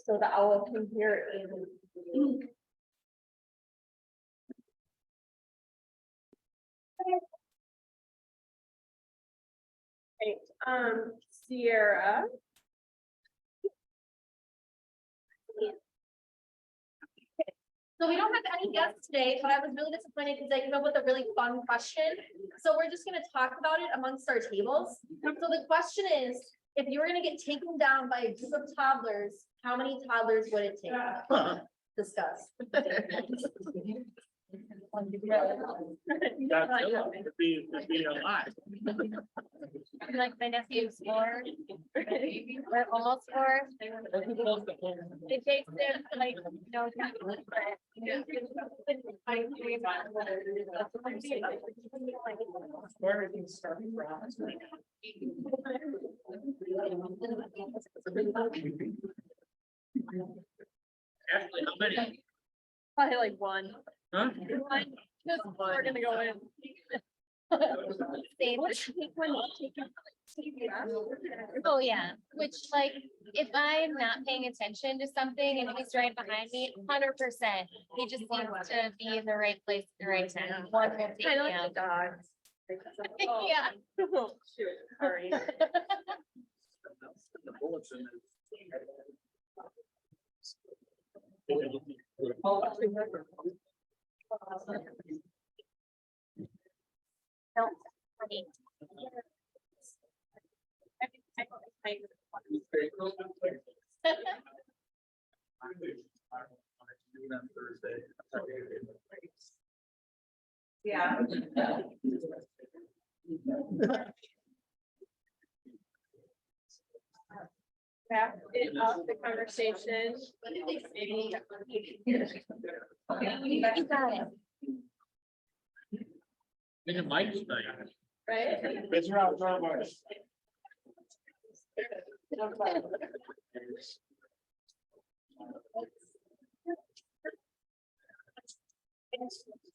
So the owl can hear it. Right, Sierra. So we don't have any guests today, but I was really disappointed because I came up with a really fun question. So we're just gonna talk about it amongst our tables. So the question is, if you were gonna get taken down by a group of toddlers, how many toddlers would it take? Discuss. It'd be a lot. Like my nephew's 4, or almost 4. It takes them like, no. Where everything's starting from. Ashley, how many? Probably like one. Huh? Just we're gonna go in. Oh, yeah, which like, if I'm not paying attention to something and he's right behind me, 100%. He just needs to be in the right place at the right time. One will take Kind of me like out. the dogs. Yeah. Oh, shoot, sorry. The bullets in No, funny. Yeah. Wrap it up, the conversation. You got it. In a mic thing. Right? It's around so much.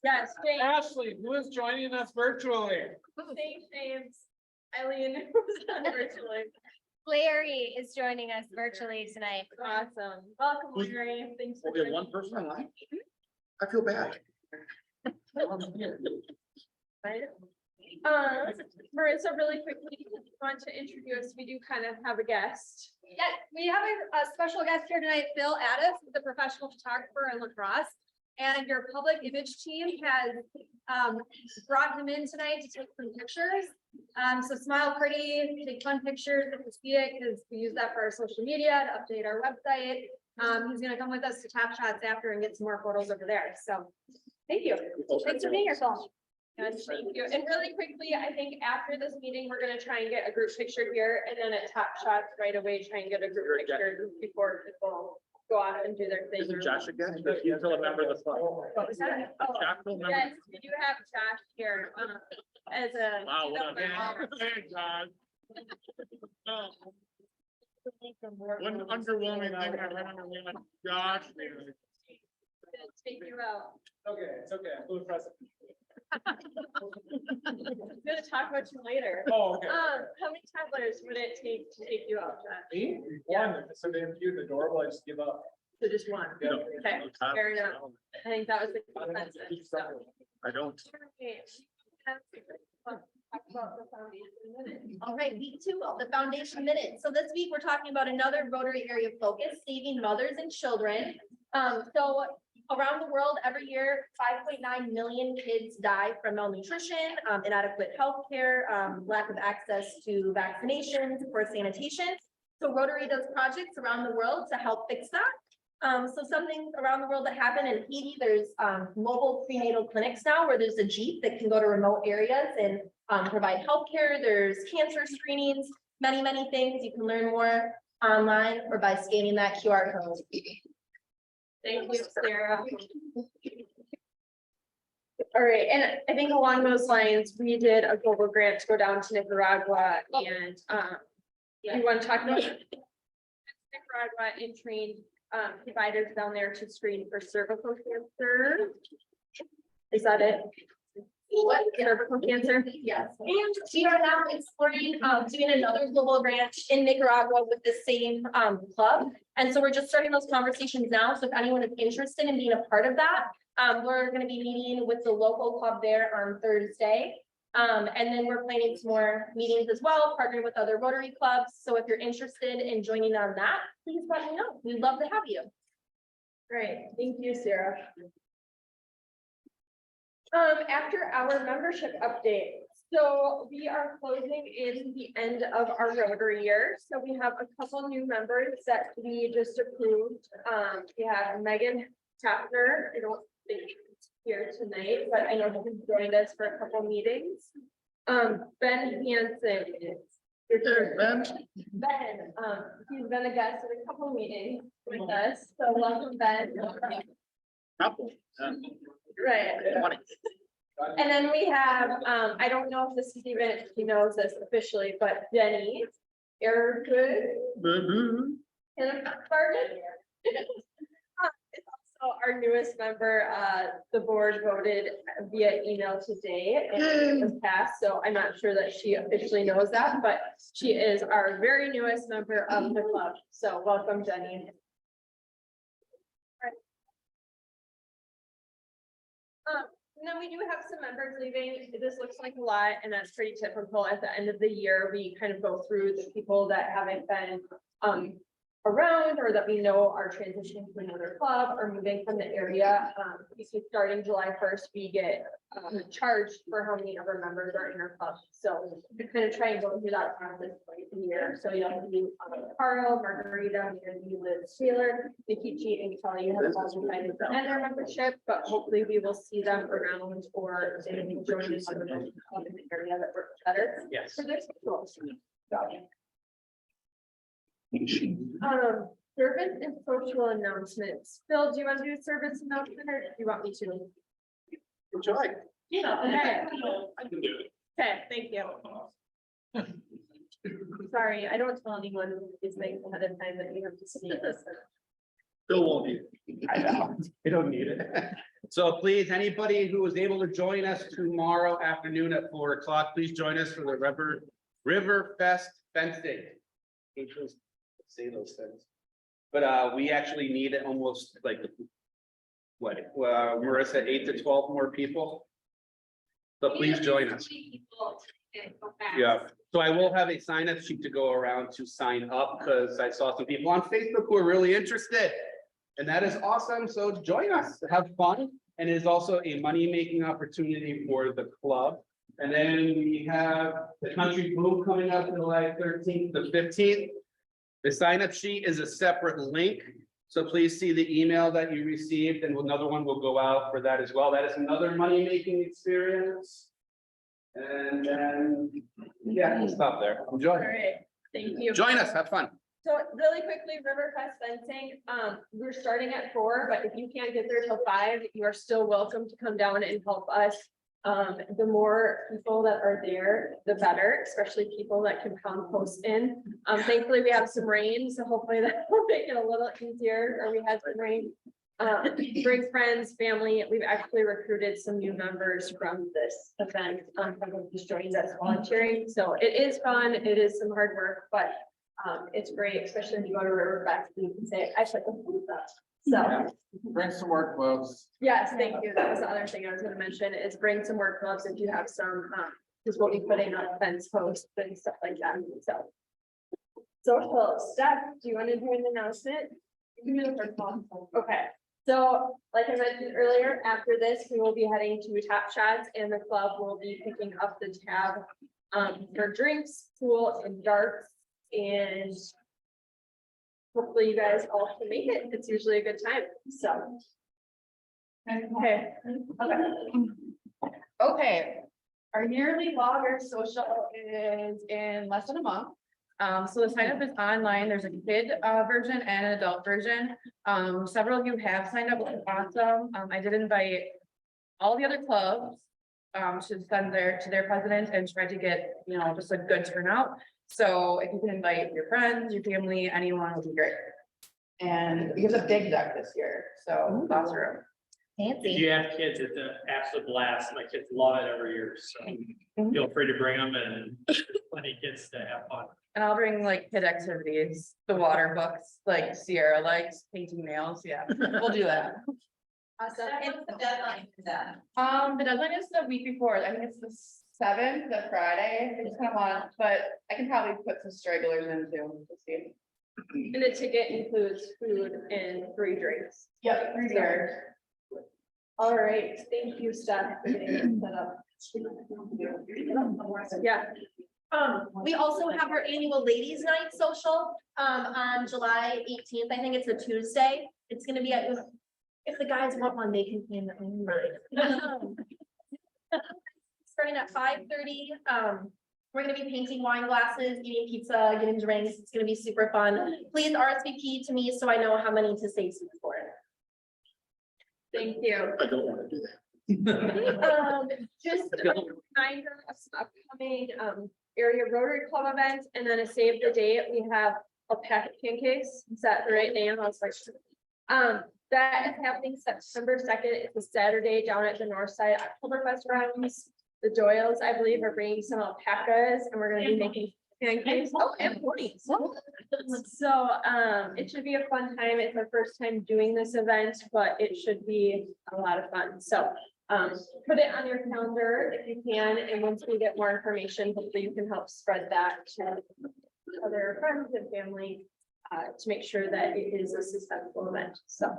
Yes, James, Ashley, who is joining us virtually? thanks, James. Eileen, who's on virtually. Larry is joining us virtually tonight. Awesome. Welcome, Larry. Thanks for We have joining. one person online? I feel bad. Marissa, really quickly, if you want to introduce, we do kind of have a guest. Yeah, we have a special guest here tonight, Phil Addis, the professional photographer in La Crosse. And your public image team has brought him in tonight to take some pictures. So smile pretty, take fun pictures, if you see it, because we use that for our social media to update our website. He's gonna come with us to Top Shots after and get some more photos over there. So thank you. Thanks for being here, Phil. Yes, thank you. And really quickly, I think after this meeting, we're gonna try and get a group picture here and then at Top Shots right away, try and get a group picture before people go off and do their thing. Isn't Josh again? He's still a member of the club. What was that? Oh, Josh still a member? yes, we do have Josh here, as a. Wow, what a. Hey, Josh. Oh. One underwhelming thing I remember when Josh. Take you out. Okay, it's okay. I'm impressed. I'm gonna talk about you later. Oh, okay. How many toddlers would it take to take you out, Josh? Me? One, so they viewed the adorable, I just give up. So just one. Okay, fair enough. I think that was the consensus. So. I don't. Okay. Talk about the foundation minute. All right, week 2 of the Foundation Minute. So this week, we're talking about another Rotary area of focus, saving mothers and children. So around the world, every year, 5.9 million kids die from malnutrition, inadequate health care, lack of access to vaccinations, poor sanitation. So Rotary does projects around the world to help fix that. So some things around the world that happen in Haiti, there's mobile prenatal clinics now where there's a Jeep that can go to remote areas and provide healthcare. There's cancer screenings, many, many things. You can learn more online or by scanning that QR code. Thank you, Sarah. All right, and I think along those lines, we did a global grant to go down to Nicaragua and you want to talk about Nicaragua and train providers down there to screen for cervical cancer. Is that it? What? cervical cancer. Yes, and we are now exploring, doing another global grant in Nicaragua with the same, club. And so we're just starting those conversations now, so if anyone is interested in being a part of that, we're gonna be meeting with the local club there on Thursday. And then we're planning some more meetings as well, partnering with other Rotary clubs, so if you're interested in joining on that, please let me know, we'd love to have you. Great, thank you, Sarah. After our membership update, so we are closing in the end of our Rotary year, so we have a couple new members that we just approved. We have Megan Tapner, I don't think she's here tonight, but I know she's joined us for a couple meetings. Ben Hansen is. There's Ben. Ben, he's been a guest at a couple meetings with us, so welcome, Ben. Couple. Right. And then we have, I don't know if this is even, if he knows this officially, but Jenny Airgood. And Barton. It's also our newest member, the board voted via email today and it was passed, so I'm not sure that she officially knows that, but she is our very newest member of the club, so welcome, Jenny. And then we do have some members leaving. This looks like a lot, and that's pretty typical. At the end of the year, we kind of go through the people that haven't been around or that we know are transitioning to another club or moving from the area. Because starting July 1st, we get charged for how many of our members are in our club. So we kind of try and go through that process twice a year. So you have to do Carl, Margarita, and Liz Taylor, Mikichi, and Kelly. You have a lot of time to end our membership, but hopefully we will see them around or they may join us in the area that works better. Yes. For their schools. Service and social announcements. Phil, do you want to do a service announcement or do you want me to? Enjoy. Yeah, okay. I can do it. Okay, thank you. Sorry, I don't tell anyone these things ahead of time that you have to see this. Bill won't need it. I know, you don't need it. So please, anybody who is able to join us tomorrow afternoon at 4 o'clock, please join us for the River Fest fencing. Say those things. But we actually need almost like what, Marissa, 8 to 12 more people. So please join us. Yeah, so I will have a sign up sheet to go around to sign up because I saw some people on Facebook who are really interested. And that is awesome. So join us, have fun. And it is also a money-making opportunity for the club. And then we have the country boom coming up July 13th to 15th. The sign-up sheet is a separate link, so please see the email that you received, and another one will go out for that as well. That is another money-making experience. And then, yeah, we'll stop there. All Enjoy. right, thank you. Join us, have fun. So really quickly, Riverfest fencing, we're starting at 4, but if you can't get there till 5, you are still welcome to come down and help us. The more people that are there, the better, especially people that can compost in. Thankfully, we have some rain, so hopefully that will make it a little easier, or we had some rain. Bring friends, family. We've actually recruited some new members from this event, who just joined us volunteering. So it is fun, it is some hard work, but it's great, especially when you go to Riverfest, you can say, I put the food up. So. Bring some work gloves. Yes, thank you. That was the other thing I was gonna mention is bring some work gloves if you have some, because we'll be putting on fence posts and stuff like that, so. Social Steph, do you want to do an announcement? Okay, so like I mentioned earlier, after this, we will be heading to Top Shots and the club will be picking up the tab for drinks, pool and darts and hopefully you guys all can make it. It's usually a good time, so. Okay. Okay, our yearly log or social is in less than a month. So the sign up is online. There's a kid version and an adult version. Several of you have signed up, which is awesome. I did invite all the other clubs to send to their president and try to get, just a good turnout. So if you can invite your friends, your family, anyone would be great. And we have a big deck this year, so lots of room. If Fancy. you have kids, it's an absolute blast. My kids love it every year, so feel free to bring them and plenty of kids to have fun. And I'll bring like kid activities, the water books, like Sierra likes painting nails, yeah, we'll do that. Awesome. And What's the deadline for that? The deadline is the week before, I think it's the 7th, the Friday, I just kind of want, but I can probably put some stragglers in too, to see. And the ticket includes food and free drinks. Yep, 3 beers. All right, thank you, Steph, for getting that set up. Yeah, we also have our annual ladies night social, on July 18th. I think it's a Tuesday. It's gonna be at, if the guys want one, they can plan their own ride. Starting at 5:30, we're gonna be painting wine glasses, eating pizza, getting drinks. It's gonna be super fun. Please RSVP to me so I know how many to say for it. thank you. I don't want to do that. Just a reminder of some upcoming area Rotary Club events, and then a save the date, we have a packet pancakes, is that the right name? I was like, that is happening September 2nd, it's a Saturday down at the North Side Oktoberfest grounds. The Doyles, I believe, are bringing some alpacas, and we're gonna be making pancakes. Oh, and ponies. So, it should be a fun time. It's our first time doing this event, but it should be a lot of fun. So, put it on your calendar if you can, and once we get more information, hopefully you can help spread that to other friends and family, to make sure that it is a successful event. So.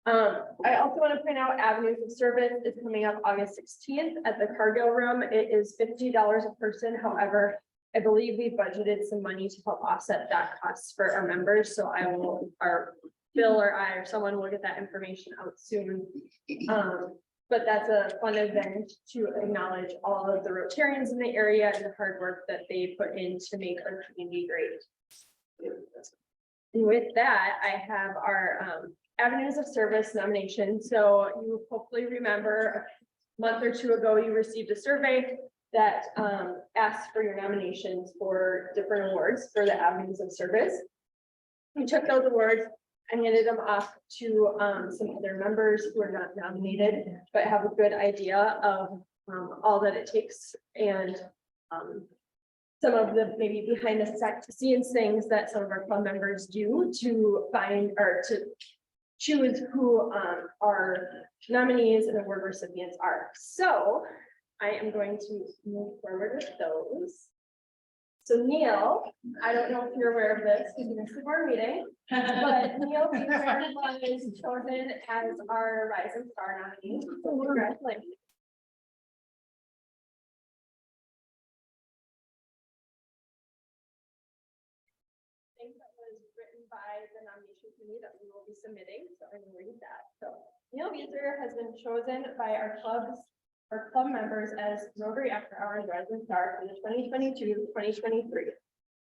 I also want to point out Avenues of Service is coming up August 16th at the Cargill Room. It is $50 a person. However, I believe we budgeted some money to help offset that cost for our members. So I will, or Bill or I or someone will get that information out soon. But that's a fun event to acknowledge all of the Rotarians in the area and the hard work that they put in to make our community great. And with that, I have our Avenues of Service nomination. So you hopefully remember a month or two ago, you received a survey that asked for your nominations for different awards for the Avenues of Service. We took those awards and handed them off to some other members who are not nominated, but have a good idea of all that it takes and some of the maybe behind the scenes things that some of our club members do to find or to choose who our nominees and award recipients are. So I am going to move forward with those. So Neil, I don't know if you're aware of this because you missed the board meeting, but Neil was chosen as our Rising Star nominee. So congratulations. That was written by the nomination committee that we will be submitting, so I'm gonna read that. So Neil Weiser has been chosen by our club members as Rotary After Hours Rising Star for the 2022-2023.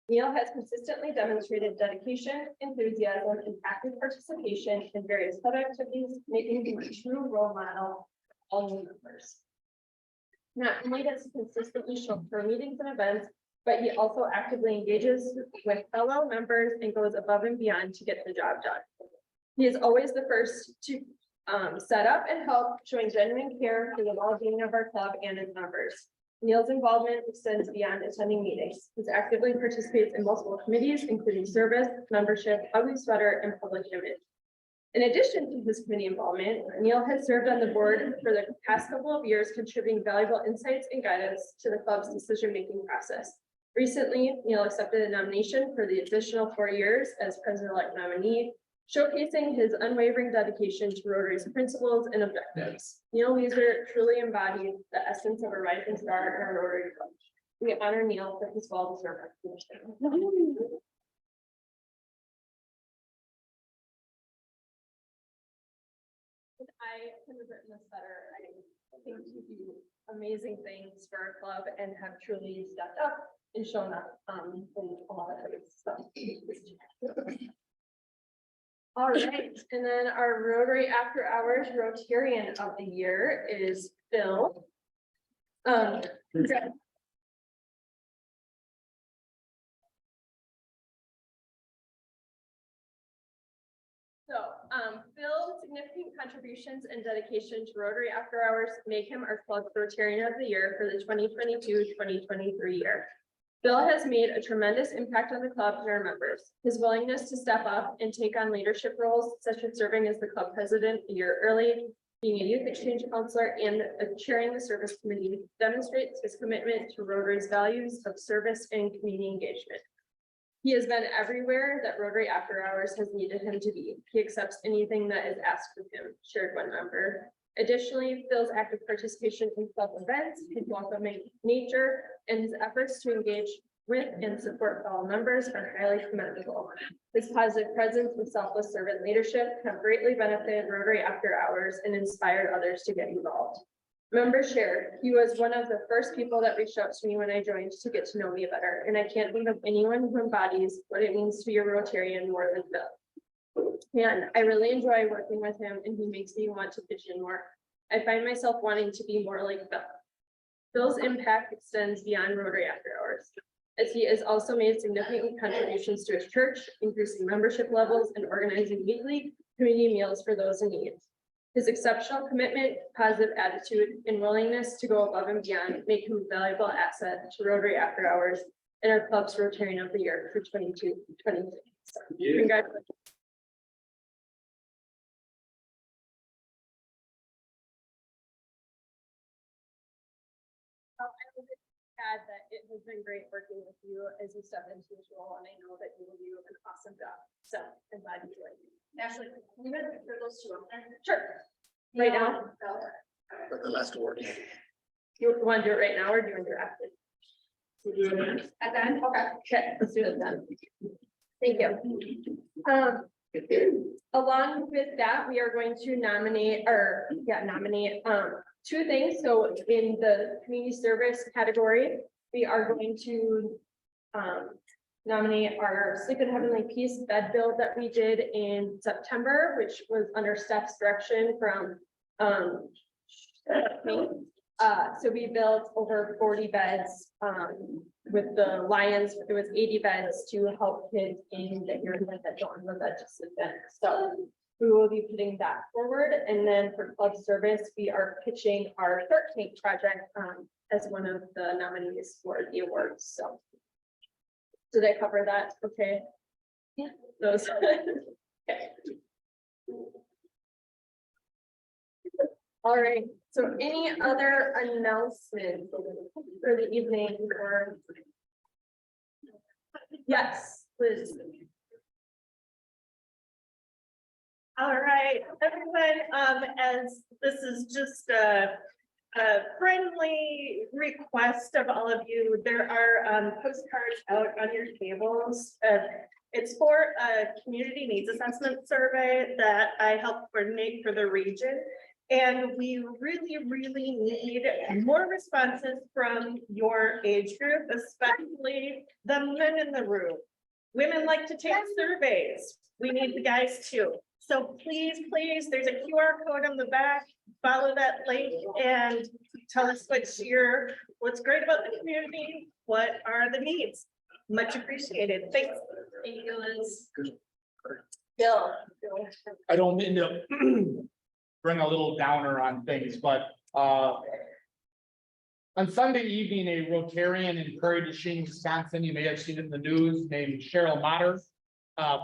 Neil has consistently demonstrated dedication, enthusiasm, and active participation in various club activities, making him a true role model for all new members. Not only does he consistently show up for meetings and events, but he also actively engages with fellow members and goes above and beyond to get the job done. He is always the first to set up and help, showing genuine care for the well-being of our club and its members. Neil's involvement extends beyond attending meetings. He actively participates in multiple committees, including service, membership, ugly sweater, and public image. In addition to his committee involvement, Neil has served on the board for the past couple of years, contributing valuable insights and guidance to the club's decision-making process. Recently, Neil accepted a nomination for the additional 4 years as president-elect nominee, showcasing his unwavering dedication to Rotary's principles and objectives. Neil Weiser truly embodied the essence of a rising star in our Rotary Club. We honor Neil for his well-deserved recognition. I could have written this better. I think you do amazing things for our club and have truly stepped up and shown up in a lot of ways. So. All right, and then our Rotary After Hours Rotarian of the Year is Bill. So, Phil's significant contributions and dedication to Rotary After Hours make him our club Rotarian of the Year for the 2022-2023 year. Phil has made a tremendous impact on the club and our members. His willingness to step up and take on leadership roles, such as serving as the club president a year early, being a youth exchange counselor, and chairing the service committee, demonstrates his commitment to Rotary's values of service and community engagement. He has been everywhere that Rotary After Hours has needed him to be. He accepts anything that is asked of him, shared one member. Additionally, Phil's active participation in club events, his welcoming nature, and his efforts to engage with and support fellow members are highly commendable. His positive presence and selfless servant leadership have greatly benefited Rotary After Hours and inspired others to get involved. Members shared, he was one of the first people that reached out to me when I joined to get to know me better, and I can't think of anyone who embodies what it means to be a Rotarian more than Phil. And I really enjoy working with him, and he makes me want to pitch in more. I find myself wanting to be more like Phil. Phil's impact extends beyond Rotary After Hours, as he has also made significant contributions to his church, increasing membership levels and organizing weekly community meals for those in need. His exceptional commitment, positive attitude, and willingness to go above and beyond make him a valuable asset to Rotary After Hours and our club's Rotarian of the Year for 22-23. So, congratulations. I would add that it has been great working with you as you step into this role, and I know that you will do an awesome job. So I'm glad you joined me. Ashley, can you read for those two? Sure. Right now, But the last word. you want to do it right now or do you want to do it after? At the end, okay. Okay, let's do it then. Thank you. Along with that, we are going to nominate two things. So in the community service category, we are going to nominate our Sleep in Heavenly Peace bed build that we did in September, which was under Steph's direction from me. So we built over 40 beds with the Lions. It was 80 beds to help kids in the area that don't have that just event. So we will be putting that forward. And then for club service, we are pitching our 13th project as one of the nominees for the awards. So did I cover that? Okay. Yeah. Those. Okay. All right, so any other announcements for the evening or? Yes, Liz. All right, everyone, as this is just a friendly request of all of you, there are postcards out on your tables. It's for a community needs assessment survey that I help coordinate for the region. And we really need more responses from your age group, especially the men in the room. Women like to take surveys. We need the guys too. So please, there's a QR code on the back. Follow that link and tell us what's great about the community. What are the needs? Much appreciated. Thanks. Thank you, Liz. Bill. I don't mean to bring a little downer on things, but on Sunday evening, a Rotarian in Prairie du Chien, Wisconsin, you may have seen it in the news, named Cheryl Motter,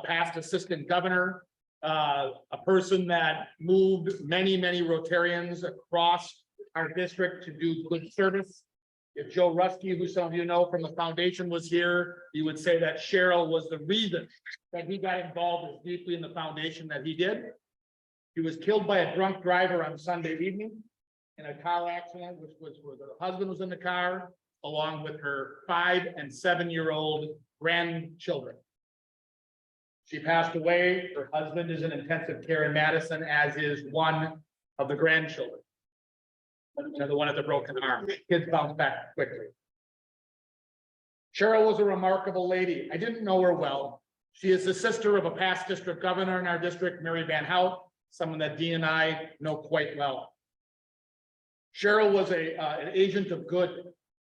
past assistant governor, a person that moved many Rotarians across our district to do good service. If Joe Rusky, who some of you know from the foundation, was here, he would say that Cheryl was the reason that he got involved as deeply in the foundation that he did. He was killed by a drunk driver on Sunday evening in a car accident, which was where the husband was in the car, along with her 5- and 7-year-old grandchildren. She passed away. Her husband is in intensive care in Madison, as is one of the grandchildren. The one at the broken arm. Kids bounce back quickly. Cheryl was a remarkable lady. I didn't know her well. She is the sister of a past district governor in our district, Mary Van Hout, someone that Dee and I know quite well. Cheryl was an agent of good.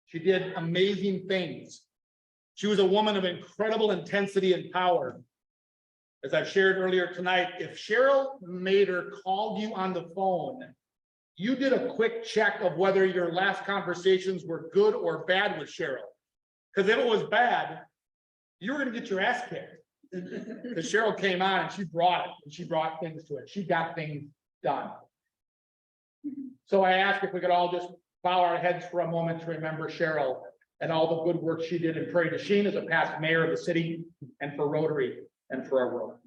She did amazing things. She was a woman of incredible intensity and power. as I've shared earlier tonight, if Cheryl Mater called you on the phone, you did a quick check of whether your last conversations were good or bad with Cheryl. Because if it was bad, you were gonna get your ass kicked. Because Cheryl came on and she brought it, and she brought things to it. She got things done. So I asked if we could all just bow our heads for a moment to remember Cheryl and all the good work she did in Prairie du Chien as a past mayor of the city and for Rotary and for our road.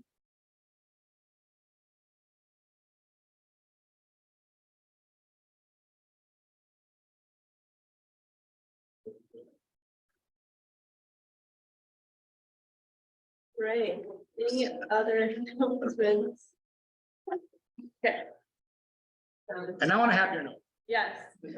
Right, any other announcements? Okay. And I want to have your note. Yes,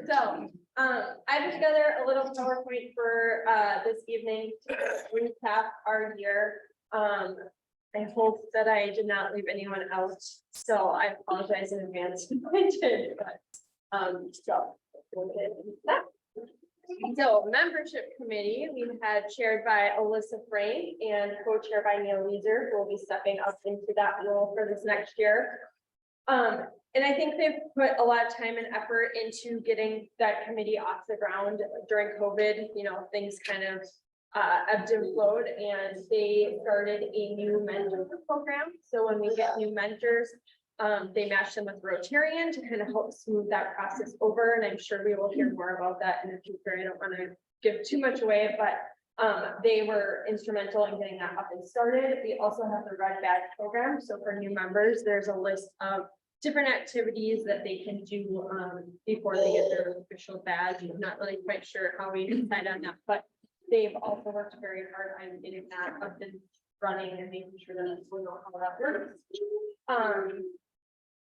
so, I put together a little PowerPoint for, this evening to recap our year. I hope that I did not leave anyone out, so I apologize in advance if I did, but, so. we'll get into that. So membership committee, we had chaired by Alyssa Frank and co-chaired by Neil Weezer, who will be stepping up into that role for this next year. And I think they've put a lot of time and effort into getting that committee off the ground during COVID. You know, things kind of ebbed and flowed, and they started a new mentor program. So when we get new mentors, they match them with Rotarian to kind of help smooth that process over. And I'm sure we will hear more about that in the future. I don't want to give too much away, but they were instrumental in getting that up and started. We also have the Red Badge program. So for new members, there's a list of different activities that they can do before they get their official badge. I'm not really quite sure how we decide on that, but they've also worked very hard on getting that up and running and making sure that we know how that works.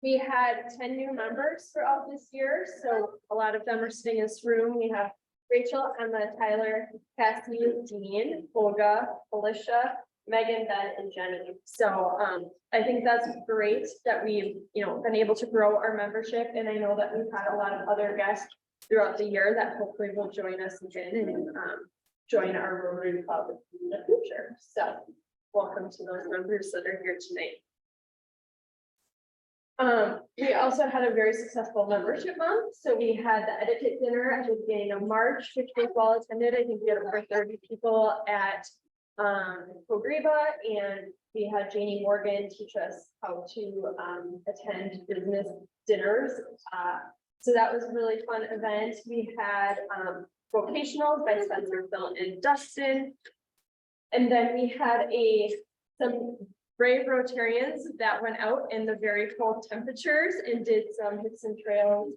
We had 10 new members throughout this year, so a lot of them are sitting in this room. We have Rachel, Emma, Tyler, Cassie, Dean, Olga, Alicia, Megan, Ben, and Jenny. So I think that's great that we've, been able to grow our membership. And I know that we've had a lot of other guests throughout the year that hopefully will join us again and join our Rotary Club in the future. So welcome to those members that are here tonight. We also had a very successful membership month. So we had the etiquette dinner at the beginning of March, which was well attended. I think we had over 30 people at Pogriba, and we had Janie Morgan teach us how to attend business dinners. So that was a really fun event. We had vocationals by Spencer, Phil, and Dustin. And then we had some brave Rotarians that went out in the very cold temperatures and did some hits and trails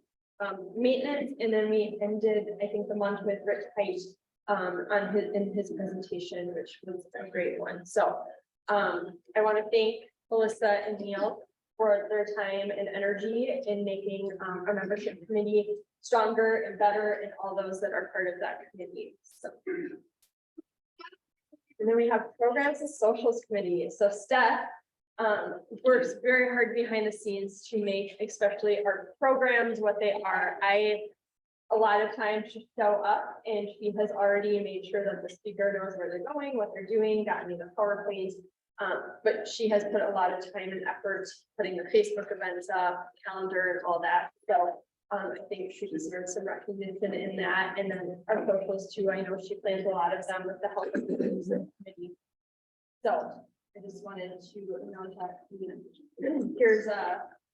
maintenance. And then we ended, I think, the month with Rich Height in his presentation, which was a great one. So I want to thank Melissa and Neil for their time and energy in making our membership committee stronger and better, and all those that are part of that committee. So. And then we have programs and socials committee. So Steph works very hard behind the scenes to make, especially our programs, what they are. A lot of times she show up and she has already made sure that the speaker knows where they're going, what they're doing, got me the PowerPoint. But she has put a lot of time and effort putting the Facebook events up, calendar, and all that. So I think she deserves some recognition in that. And then our socials too. I know she plans a lot of them with the help of the committee. So I just wanted to acknowledge that. Here's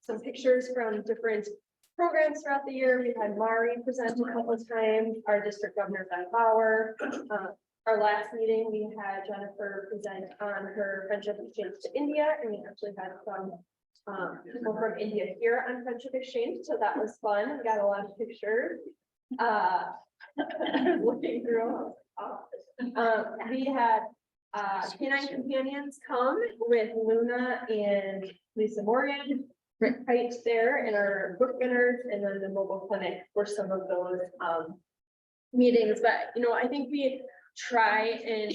some pictures from different programs throughout the year. We had Mari present a couple of times, our district governor, Ben Bauer. Our last meeting, we had Jennifer present on her friendship exchange to India, and we actually had some people from India here on friendship exchange, so that was fun. We got a lot of pictures. Looking through. We had canine companions come with Luna and Lisa Morgan. Rick Height there, and our book winners, and then the mobile clinic for some of those meetings. But I think we try and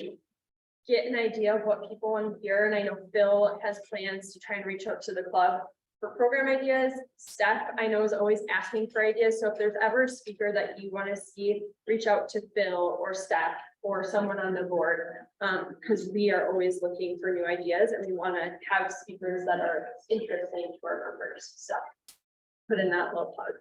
get an idea of what people want to hear, and I know Phil has plans to try and reach out to the club for program ideas. Steph, I know, is always asking for ideas, so if there's ever a speaker that you want to see, reach out to Bill or Steph or someone on the board. Because we are always looking for new ideas and we want to have speakers that are interesting to our members, so. Put in that little plug.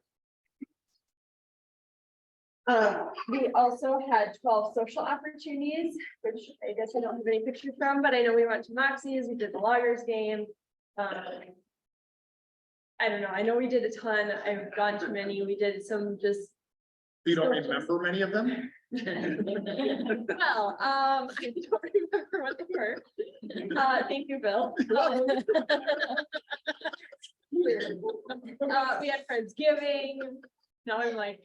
We also had 12 social opportunities, which I guess I don't have any pictures from, but I know we went to Moxie's, we did the Lawyers game. I don't know, I know we did a ton, I've gone to many, we did some just. You don't remember many of them? Well, I don't remember what they were. Thank you, Bill. We had Friendsgiving. Now I'm like.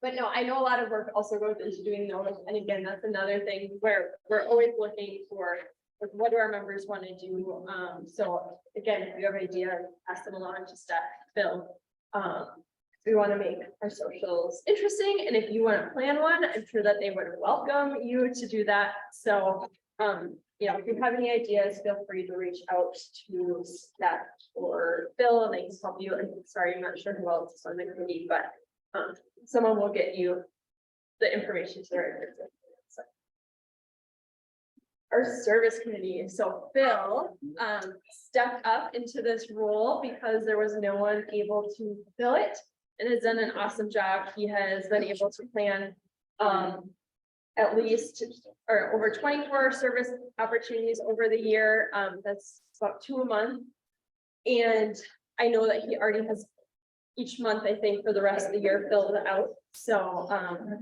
But no, I know a lot of work also goes into doing those. And again, that's another thing where we're always looking for, like, what do our members want to do? So again, if you have an idea, pass them along to Steph, Bill. We want to make our socials interesting. And if you want to plan one, I'm sure that they would welcome you to do that. So, yeah, if you have any ideas, feel free to reach out to Steph or Bill and they can help you. And sorry, I'm not sure who else is on the committee, but someone will get you the information to the right person. So. Our service committee. So Phil stepped up into this role because there was no one able to fill it and has done an awesome job. He has been able to plan at least or over 24 service opportunities over the year. That's about 2 a month. And I know that he already has each month, I think, for the rest of the year filled out. So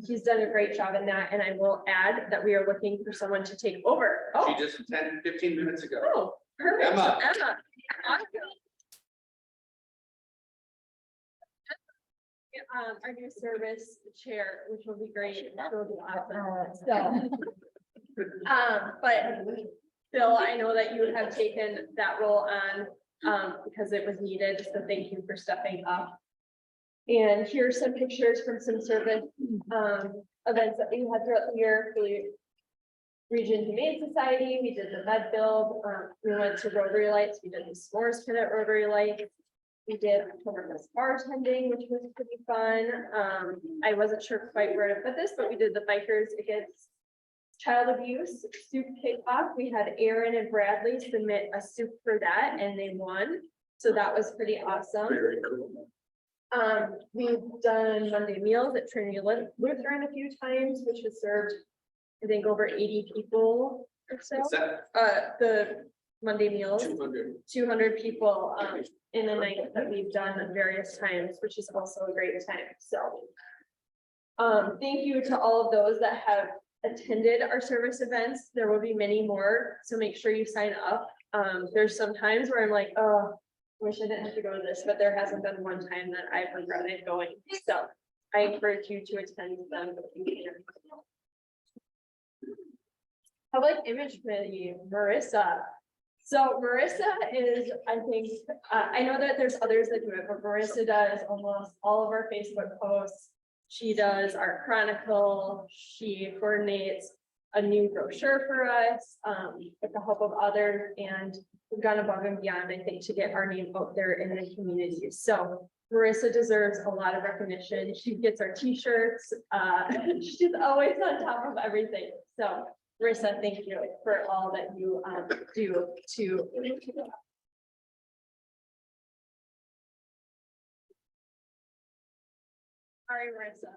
he's done a great job in that. And I will add that we are looking for someone to take over. Oh, She just attended 15 minutes ago. oh, perfect. Emma. So Emma. Awesome. Our new service chair, which will be great. That will be awesome. So. But Bill, I know that you have taken that role on because it was needed. So thank you for stepping up. And here's some pictures from some service events that we had throughout the year for the Region Humane Society. We did the med build. We went to Rotary Lights. We did the s'mores pit at Rotary Lights. We did Oktoberfest bartending, which was pretty fun. I wasn't sure quite where to put this, but we did the Bikers Against Child Abuse soup kickoff. We had Aaron and Bradley submit a soup for that and they won. So that was pretty awesome. Very cool. We've done Monday meals at Trinity Lutheran a few times, which has served, I think, over 80 people or so. What's that? The Monday meals, 200. 200 people in a night that we've done at various times, which is also a great time. So thank you to all of those that have attended our service events. There will be many more, so make sure you sign up. There's some times where I'm like, oh, wish I didn't have to go to this, but there hasn't been one time that I've regretted going. So I encourage you to attend them. If you can. Public Image Committee, Marissa. So Marissa is, I think, I know that there's others that do it, but Marissa does almost all of our Facebook posts. She does our chronicle. She coordinates a new brochure for us with the help of others. And we've gone above and beyond, I think, to get our name out there in the community. So Marissa deserves a lot of recognition. She gets our t-shirts. She's always on top of everything. So Marissa, thank you for all that you do to. Sorry, Marissa.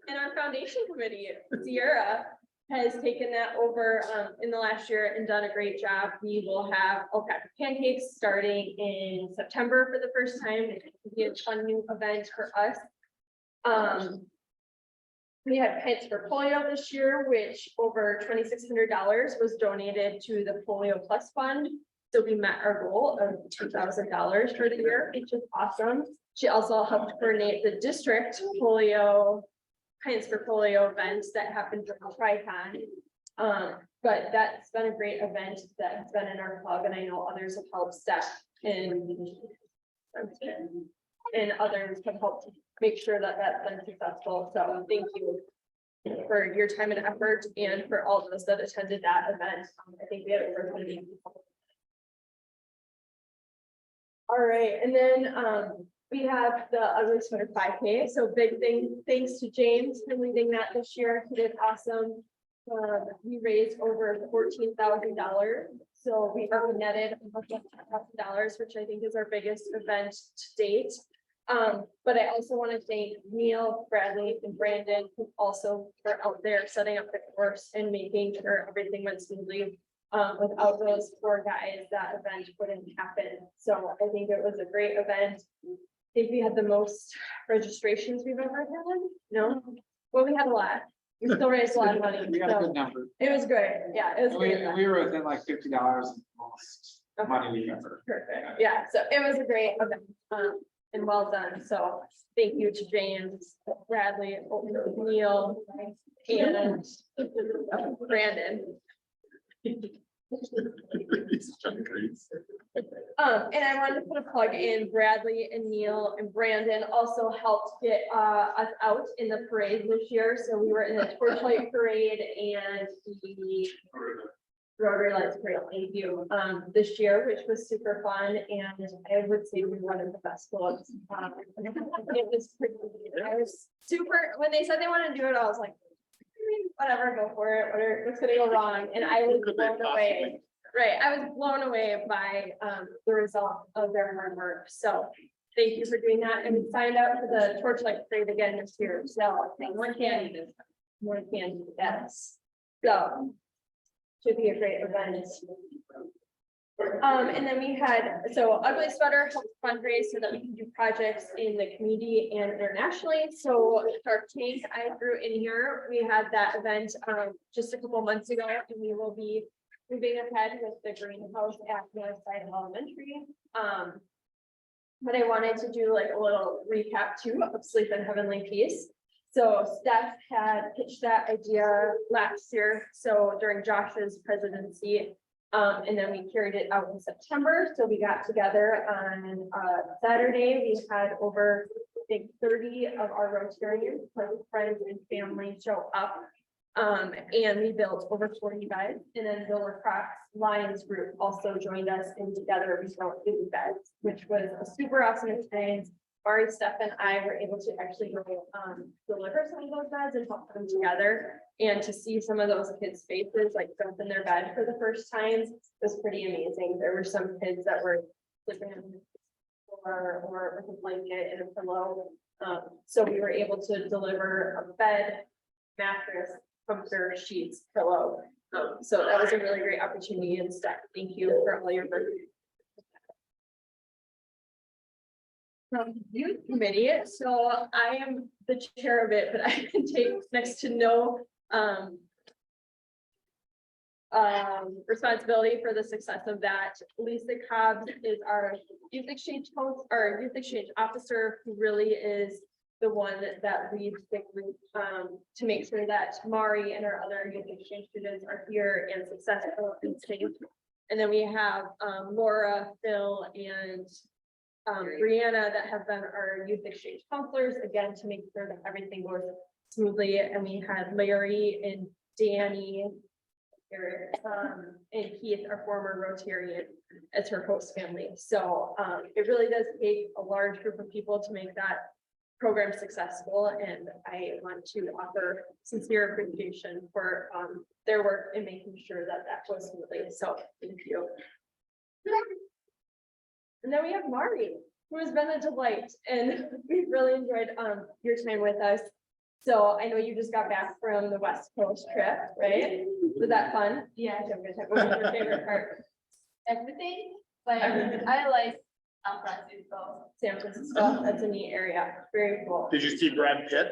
And our foundation committee, Sierra, has taken that over in the last year and done a great job. We will have pancakes starting in September for the first time. It'll be a fun new event for us. We had Pints for Polio this year, which over $2,600 was donated to the Polio Plus Fund. So we met our goal of $2,000 for the year, which is awesome. She also helped coordinate the district polio, Pints for Polio events that happened during Tri-Con. But that's been a great event that has been in our club, and I know others have helped Steph and others have helped make sure that that's been successful. So thank you. for your time and effort and for all of us that attended that event. I think we had over 20 people. All right, and then we have the Ugly Sweater 5K. So big thanks to James for leading that this year. He did awesome. We raised over $14,000. So we netted $1,000, which I think is our biggest event to date. But I also want to thank Neil, Bradley, and Brandon, who also were out there setting up the course and making sure everything went smoothly. Without those 4 guys, that event wouldn't happen. So I think it was a great event. I think we had the most registrations we've ever had. No, well, we had a lot. We still raised a lot of money. We got a So good number. it was great. Yeah, it was We, great. we were within like $50 of most Okay. money we ever. Perfect. Yeah, so it was a great event, and well done. So thank you to James, Bradley, Neil, and Brandon. And I wanted to put a plug in. Bradley and Neil and Brandon also helped get us out in the parade this year. So we were in the torchlight parade and the Rotary Lights Parade, thank you, this year, which was super fun, and I would say we were one of the best looks. It was pretty, I was super, when they said they wanted to do it, I was like, whatever, go for it, what's gonna go wrong, and I was blown away. Right, I was blown away by the result of their hard work, so thank you for doing that, and we signed up for the torchlight parade again this year, so more candy this time, more candy, yes. So should be a great event. And then we had, so Ugly Sweater helped fundraise so that we can do projects in the community and internationally. So Shark Tank, I threw in here, we had that event just a couple months ago, and we will be moving ahead with the greenhouse at Northside Elementary. But I wanted to do like a little recap too of Sleep in Heavenly Peace. So Steph had pitched that idea last year, so during Josh's presidency. And then we carried it out in September, so we got together on Saturday, we had over, I think, 30 of our Rotarians, friends and family show up. And we built over 40 beds, and then the Lacrosse Lions group also joined us, and together we built 80 beds, which was a super awesome experience. Mari, Steph, and I were able to actually go deliver some of those beds and help put them together. And to see some of those kids' faces like jump in their bed for the first time was pretty amazing. There were some kids that were sleeping on the floor or with a blanket and a pillow. So we were able to deliver a bed, mattress, comforter, sheets, pillow. So that was a really great opportunity, and Steph, thank you for all your work. From youth committee, so I am the chair of it, but I can take next to no responsibility for the success of that. Lisa Cobbs is our youth exchange host, our youth exchange officer, who really is the one that leads the group to make sure that Mari and our other youth exchange students are here and successful and safe. And then we have Laura, Phil, and Brianna that have been our youth exchange counselors, again, to make sure that everything goes smoothly. And we had Larry and Danny, Eric, and Keith, our former Rotarian, as her host family. So it really does take a large group of people to make that program successful. And I want to offer sincere appreciation for their work in making sure that that goes smoothly. So thank you. And then we have Mari, who has been a delight, and we've really enjoyed your time with us. So I know you just got back from the West Coast trip, right? Was that fun? Yeah. What was your favorite part? Everything, but I like San Francisco, that's a neat area, very cool. Did you see Brad Pitt?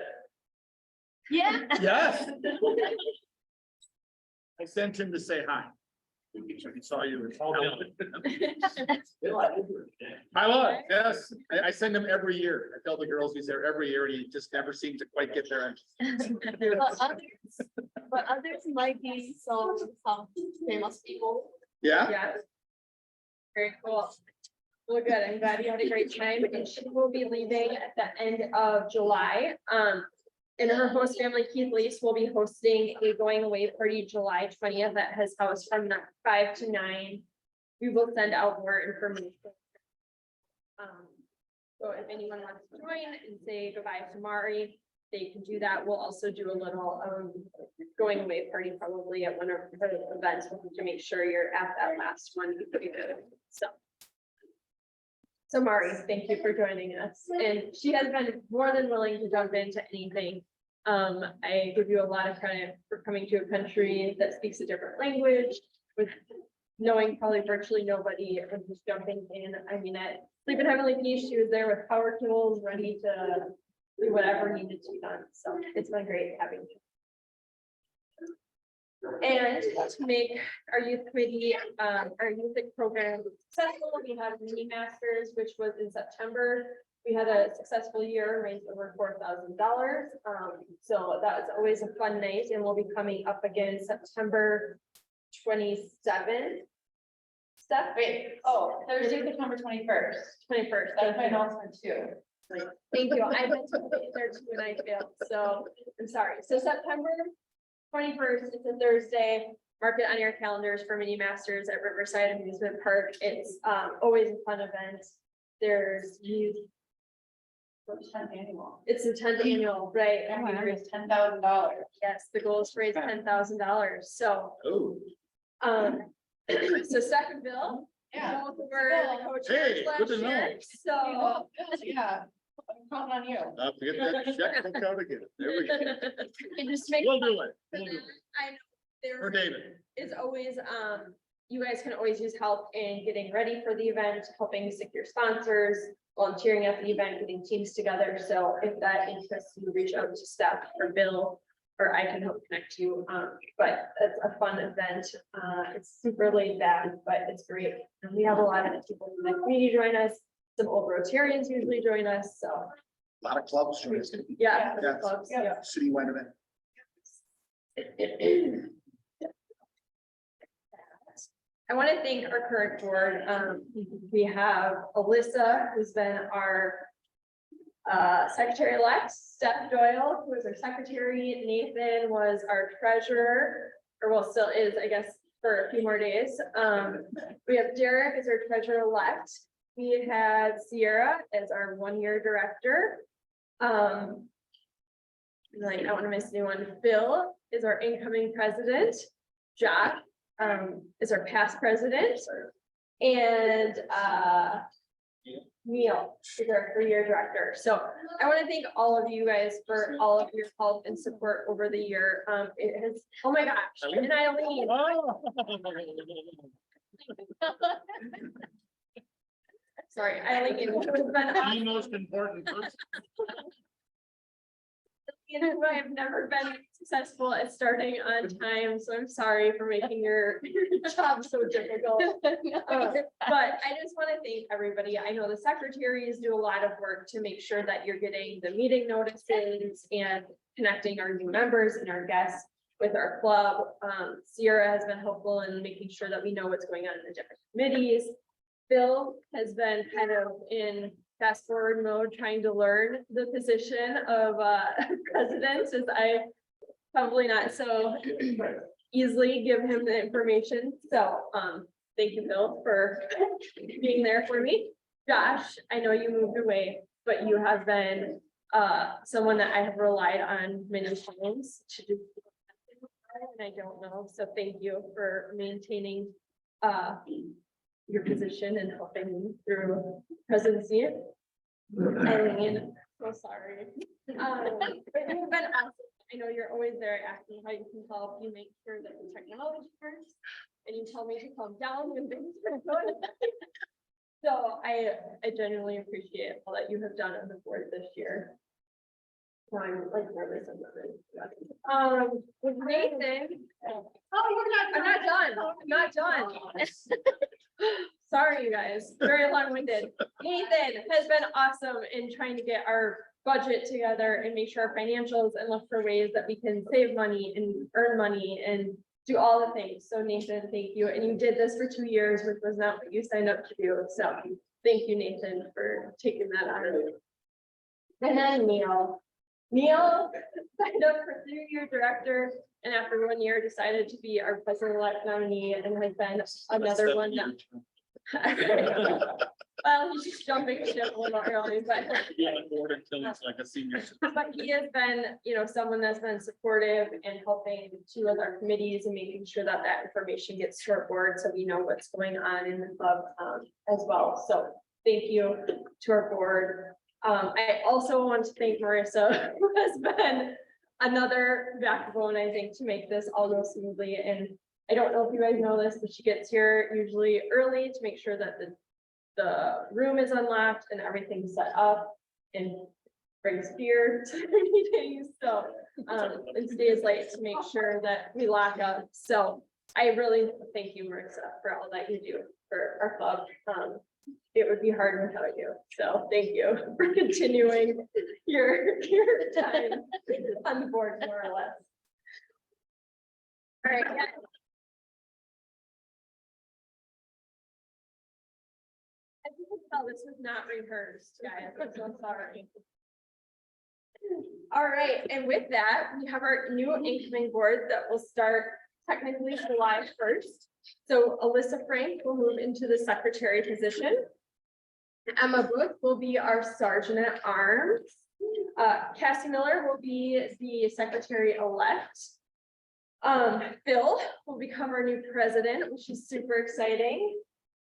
Yeah. Yes. I sent him to say hi. He saw you. I love, yes, I send him every year. I tell the girls he's there every year, and he just never seems to quite get there. But others might be some famous people. Yeah, Yeah. Very cool. Well, good. I'm glad you had a great time, and she will be leaving at the end of July. And her host family, Keith Lease, will be hosting a going away party July 20th that has housed from 5 to 9. We will send out more information. So if anyone wants to join and say goodbye to Mari, they can do that. We'll also do a little going away party probably at one of the events to make sure you're at that last one. So Mari, thank you for joining us. And she has been more than willing to jump into anything. I give you a lot of credit for coming to a country that speaks a different language with knowing probably virtually nobody and just jumping in. I mean, at Sleep in Heavenly Peace, she was there with power tools, ready to do whatever needed to be done. So it's been great having you. And to make our youth committee, our youth program successful, we had mini masters, which was in September. We had a successful year, raised over $4,000. So that was always a fun night, and we'll be coming up again September 27th. Steph? Wait, Thursday, September 21st. 21st. That's my announcement too. Thank you. I went to be there too and I failed, so I'm sorry. So September 21st, it's a Thursday. Mark it on your calendars for mini masters at Riverside Amusement Park. It's always a fun event. There's youth. It's 10th annual. It's the 10th annual, right? And we raised $10,000. Yes, the goal is to raise $10,000. So, Oh, so Steph and Bill. Yeah. Both were the co-chairs Hey, last good to know. year. So. Yeah, I'm counting on you. Not to get that check out again. There we go. And just to make. We'll do it. For We'll do them, it. I know there For David. is always, you guys can always use help in getting ready for the event, helping secure sponsors, volunteering at the event, getting teams together. So if that interests you, reach out to Steph or Bill, or I can help connect you. But it's a fun event. It's super laid back, but it's great. And we have a lot of people in the community join us. Some old Rotarians usually join us, so, A lot of clubs. join us. yeah. Yeah. Clubs, yeah. Citywide event. I want to thank our current board. We have Alyssa, who's been our secretary-elect, Steph Doyle, who is our secretary. Nathan was our treasurer, or well, still is, I guess, for a few more days. We have Derek as our treasurer-elect. We had Sierra as our one-year director. Like, I don't want to miss anyone. Phil is our incoming president. Josh is our past president. And Neil is our 3-year director. So I want to thank all of you guys for all of your help and support over the year. It has, oh my gosh, and Eileen. Sorry, Eileen, it has been The awesome. most important person. You know, I've never been successful at starting on time, so I'm sorry for making your job so difficult. But I just want to thank everybody. I know the secretaries do a lot of work to make sure that you're getting the meeting notices and connecting our new members and our guests with our club. Sierra has been helpful in making sure that we know what's going on in the different committees. Bill has been kind of in fast forward mode, trying to learn the position of president, since I probably not so easily give him the information. So thank you, Bill, for being there for me. Josh, I know you moved away, but you have been someone that I have relied on many times to do. And I don't know, so thank you for maintaining your position and helping me through presidency. Eileen, so sorry. But you've been awesome. I know you're always there asking how you can help. You make sure that the technology works, and you tell me to calm down when things are good. So I genuinely appreciate all that you have done on the board this year. Now I'm like nervous. With Nathan. I'm not done. I'm not done. Sorry, you guys, very long-winded. Nathan has been awesome in trying to get our budget together and make sure our financials and look for ways that we can save money and earn money and do all the things. So Nathan, thank you. And you did this for 2 years, which was not what you signed up to do. So thank you, Nathan, for taking that on. And then Neil. Neil signed up for 3-year director and after 1 year decided to be our president-elect nominee and has been another one that. Well, he's just jumping ship a little early, but. Yeah, on board until he's like a senior. But he has been, someone that's been supportive and helping too with our committees and making sure that that information gets to our board, so we know what's going on in the club as well. So thank you to our board. I also want to thank Marissa, who has been another backbone, I think, to make this all go smoothly. And I don't know if you guys know this, but she gets here usually early to make sure that the room is unlocked and everything's set up and brings beer to the meetings. So, and stays late to make sure that we lock up. So I really thank you, Marissa, for all that you do for our club. It would be hard without you. So thank you for continuing your time on the board, more or less. All right. I think this was not rehearsed, guys. I'm so sorry. All right, and with that, we have our new incoming board that will start technically July 1st. So Alyssa Frank will move into the secretary position. Emma Booth will be our sergeant at arms. Cassie Miller will be the secretary-elect. Phil will become our new president, which is super exciting.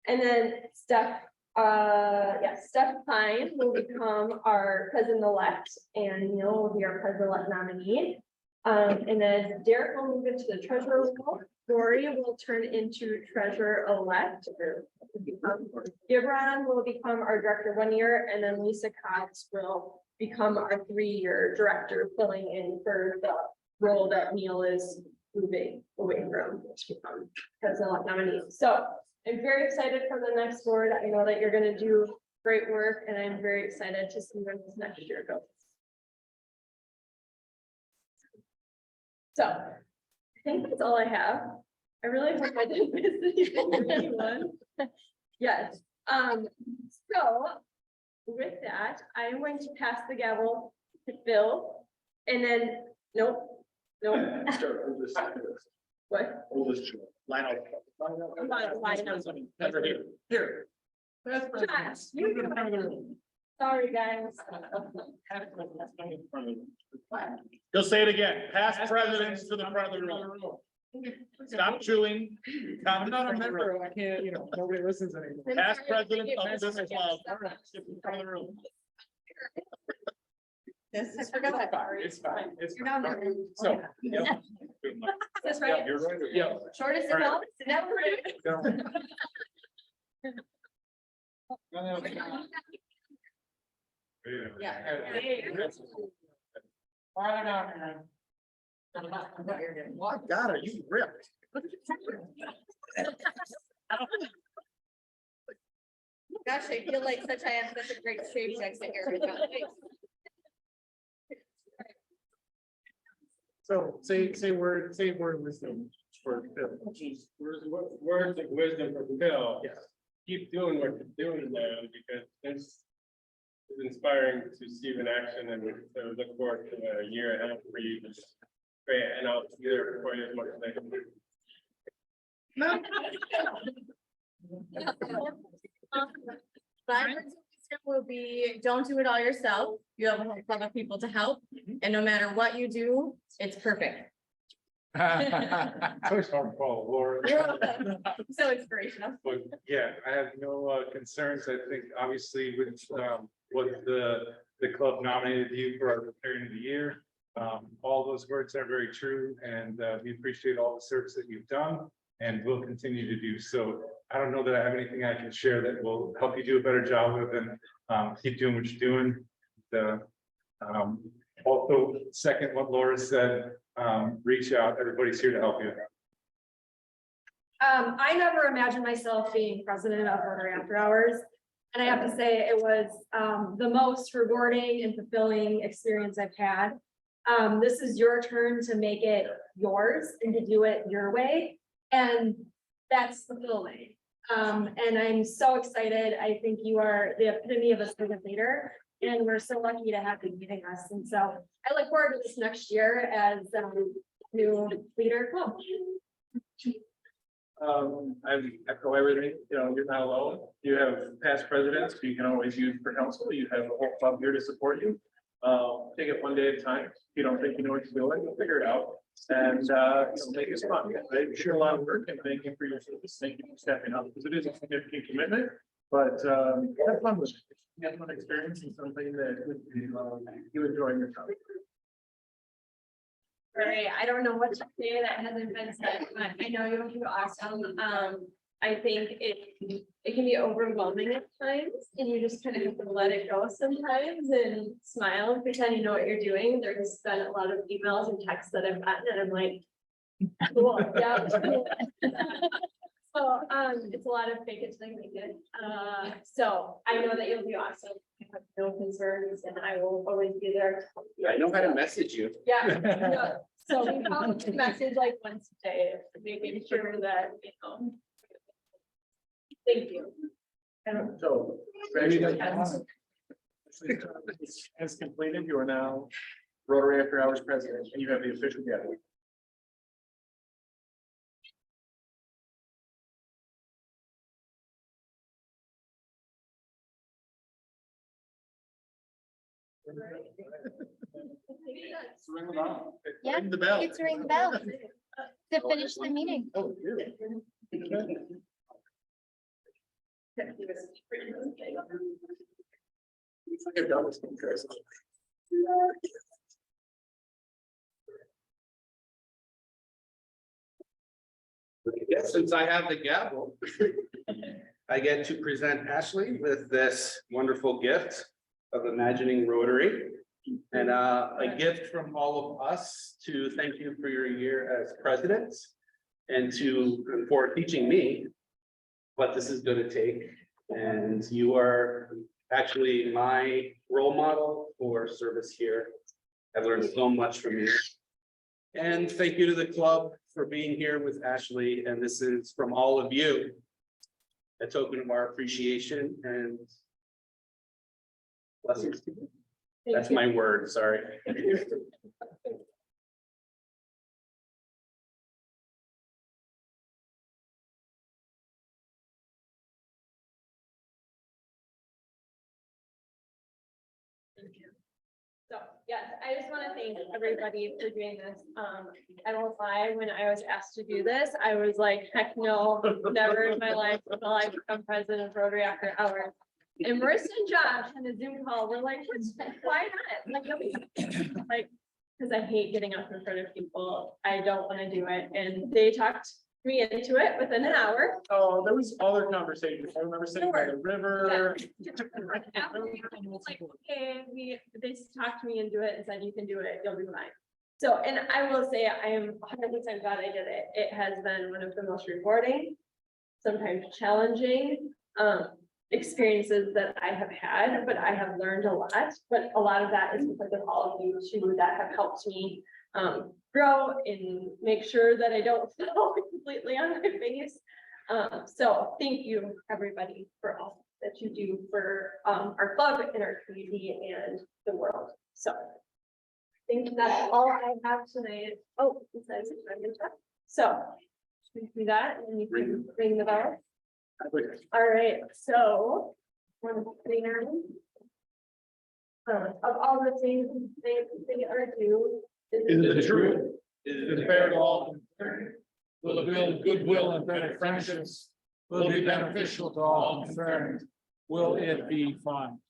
And then Steph Pine will become our president-elect, and Neil will be our president-elect nominee. And then Derek will move into the treasurer role. Lori will turn into treasurer-elect. Gibran will become our director 1 year, and then Lisa Cox will become our 3-year director, filling in for the role that Neil is moving away from to become president-elect nominee. So I'm very excited for the next board. I know that you're going to do great work, and I'm very excited to see where this next year goes. So I think that's all I have. I really hope I didn't miss anyone. Yes. So with that, I'm going to pass the gavel to Phil, and then nope. What? Line up. I'm not lying. Never here. Here. Josh, you can- Sorry, guys. You'll say it again, past presidents to the front of the room. Stop chewing. I'm not a member, I can't, nobody listens anymore. Past president of this club. In front of the room. I forgot that part. It's fine, it's You're down fine. there. So. yeah. That's Yeah, right. you're right. Yeah. Shortest All of right. all, sit down. My God, are you ripped? Gosh, I feel like I have such a great shape next to here. So say word of wisdom for Phil. Words of wisdom for Phil. Yes. Keep doing what you're doing now, because this is inspiring to see you in action, and so look forward to a year and a half for you to great, and I'll be there for you as much as I can do. My words of wisdom will be, don't do it all yourself. You have a whole lot of people to help, and no matter what you do, it's perfect. So helpful, Laura. You're welcome. So inspirational. But yeah, I have no concerns. I think obviously with what the club nominated you for our preparing of the year. All those words are very true, and we appreciate all the service that you've done and will continue to do. So I don't know that I have anything I can share that will help you do a better job with, and keep doing what you're doing. Also, second what Laura said, reach out. Everybody's here to help you. I never imagined myself being president of Rotary After Hours. And I have to say it was the most rewarding and fulfilling experience I've had. This is your turn to make it yours and to do it your way. And that's fulfilling. And I'm so excited. I think you are the epitome of a servant leader. And we're so lucky to have you meeting us. And so I look forward to this next year as new leader. Club. I echo everything, you know, you're not alone. You have past presidents you can always use for counsel. You have a whole club here to support you. Take it one day at a time. If you don't think you know what you're doing, you'll figure it out. And you know, make it fun. It's sure a lot of work, and thank you for your service. Thank you for stepping up, because it is a significant commitment. But have fun with it. Have fun experiencing something that you enjoy yourself. Right, I don't know what to say that hasn't been said, but I know you'll do awesome. I think it can be overwhelming at times, and you just kind of have to let it go sometimes and smile and pretend you know what you're doing. There's been a lot of emails and texts that I've gotten, and I'm like, cool, yeah. So, it's a lot of fake it till you make it. So I know that you'll do awesome. I have no concerns, and I will always be there to help you. I know how to message you. Yeah, yeah. So we probably message like once a day, making sure that, you know. Thank you. So, congratulations. As completed, you are now Rotary After Hours president, and you have the official gathering. Ring the bell. Yeah, Ring the bell. It's ring the bell to finish the meeting. Oh, really? It's like I've done this one, Chris. Yes, since I have the gavel, I get to present Ashley with this wonderful gift of Imagining Rotary. And a gift from all of us to thank you for your year as president and for teaching me what this is going to take. And you are actually my role model for service here. I've learned so much from you. And thank you to the club for being here with Ashley. And this is from all of you, a token of our appreciation and blessings to you. That's my word, sorry. So, yes, I just want to thank everybody for doing this. I won't lie, when I was asked to do this, I was like, heck no, never in my life will I become president of Rotary After Hours. And Marissa and Josh on a Zoom call, we're like, why not? Like, because I hate getting up in front of people. I don't want to do it. And they talked me into it within an hour. Oh, there was other conversations. I remember sitting by the river. Like, okay, they just talked me into it and said, you can do it, you'll be fine. So, and I will say, I am 100% glad I did it. It has been one of the most rewarding, sometimes challenging, experiences that I have had, but I have learned a lot. But a lot of that is because of all of you too that have helped me grow and make sure that I don't fall completely on my face. So thank you, everybody, for all that you do for our club and our community and the world. So I think that's all I have tonight. Oh, it says I'm in touch. So we do that and you can ring the bell. All right, so one thing of all the things they are due. Is it true? Is it fair to all? Will it build goodwill and better friendships? Will it be beneficial to all concerned? Will it be fun?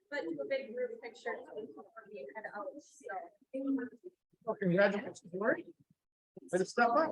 But do a big group picture. Before we head out, so. Well, congratulations, Lori. Way to step up.